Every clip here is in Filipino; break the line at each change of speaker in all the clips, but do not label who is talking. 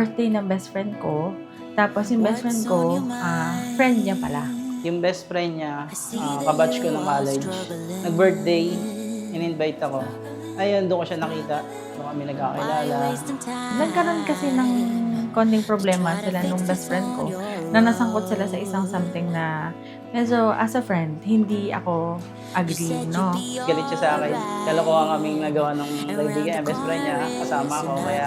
birthday ng best friend ko. Tapos yung best friend ko, friend niya pala.
Yung best friend niya, kabatch ko ng college. Nag-birthday, in-invite ako. Ayun, doon ko siya nakita. Doon kami nagkakilala.
Nagkaroon kasi ng konting problema sila nung best friend ko na nasangkot sila sa isang something na medyo as a friend, hindi ako agree, no?
Galit siya sa akin. Kalokohan kaming nagawa ng kaibigan, best friend niya, kasama ko. Kaya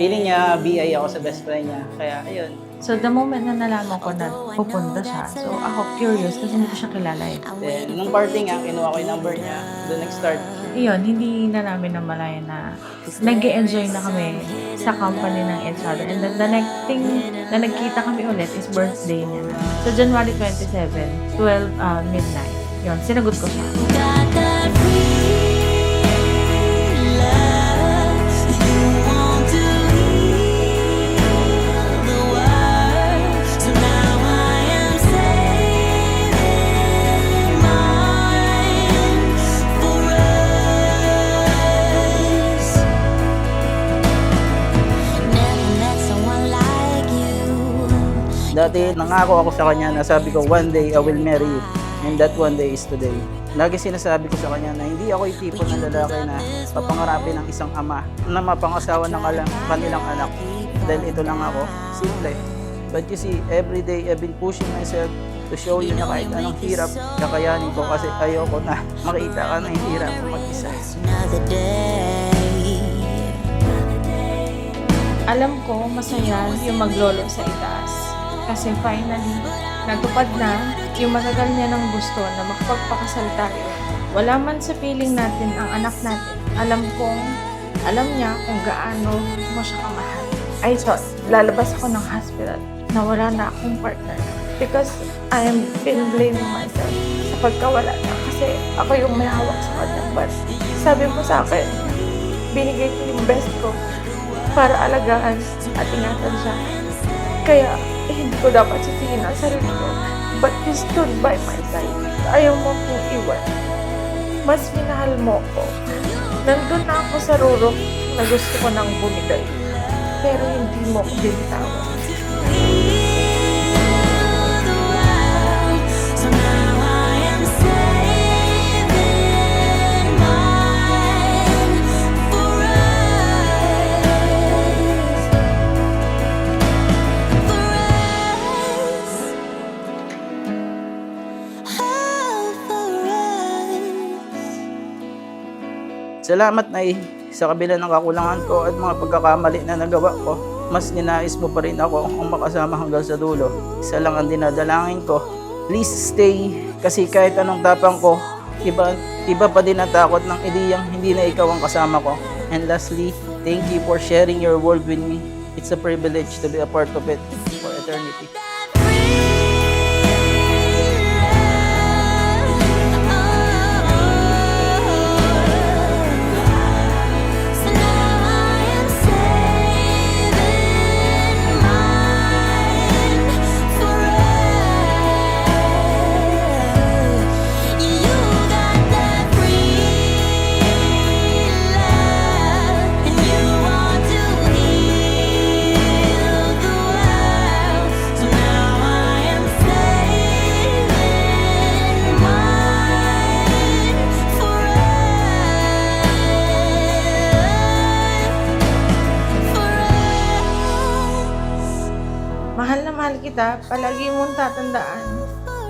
feeling niya, BI ako sa best friend niya. Kaya ayun.
So the moment na nalaman ko na pupunta siya, so ako curious kasi hindi ko siya kilala eh.
Then, nung party nga, kinuha ko yung number niya. Doon nag-start.
Iyon, hindi na namin namalayan na nag-enjoy na kami sa company ng each other. And then the next thing na nagkita kami ulit is birthday niya. So January 27, 12 midnight. Yun, sinagot ko siya.
Dati, nangako ako sa kanya na sabi ko, one day I will marry you. And that one day is today. Lagi sinasabi ko sa kanya na hindi ako yung tipo ng lalaki na papangarapin ng isang ama na mapangasawa ng kanilang anak. Dahil ito lang ako, simple. But you see, every day I've been pushing myself to show you na kahit anong hirap, kakayanin ko kasi ayoko na makita ka na yung hirap mag-isa.
Alam ko, masaya yung maglolo sa itaas. Kasi finally, natupad na yung matagal niya ng gusto na makapagpakasal tayo. Wala man sa feeling natin ang anak natin. Alam niya kung gaano mo siya kamahal. I thought, lalabas ako ng hospital na wala na akong partner. Because I am been blaming myself sa pagkawala niya. Kasi ako yung may hawak sa kanya. But sabi mo sa akin, binigay ko yung best ko para alagaan at ingatan siya. Kaya, hindi ko dapat sisihin ang sarili ko. But you stood by my side. Ayaw mo kong iwan. Mas minahal mo ko. Nandun na ako sa rurok na gusto ko nang bumigay. Pero hindi mo ko binitawan.
Salamat Nay, sa kabila ng kakulangan ko at mga pagkakamali na nagawa ko, mas ninais mo pa rin ako ang makasama hanggang sa dulo. Isa lang ang dinadalangin ko, please stay, kasi kahit anong tapang ko, iba pa din ang takot ng ideyang hindi na ikaw ang kasama ko. And lastly, thank you for sharing your world with me. It's a privilege to be a part of it for eternity.
Mahal na mahal kita, palagi mong tatandaan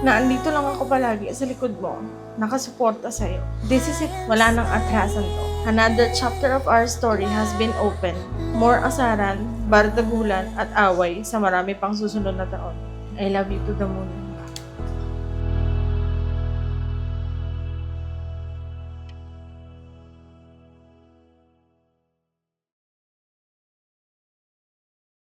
na andito lang ako palagi sa likod mo, nakasuporta sa'yo. This is it, wala nang atrasan to. Another chapter of our story has been opened. More asaran, bardagulan at away sa marami pang susunod na taon. I love you to the moon.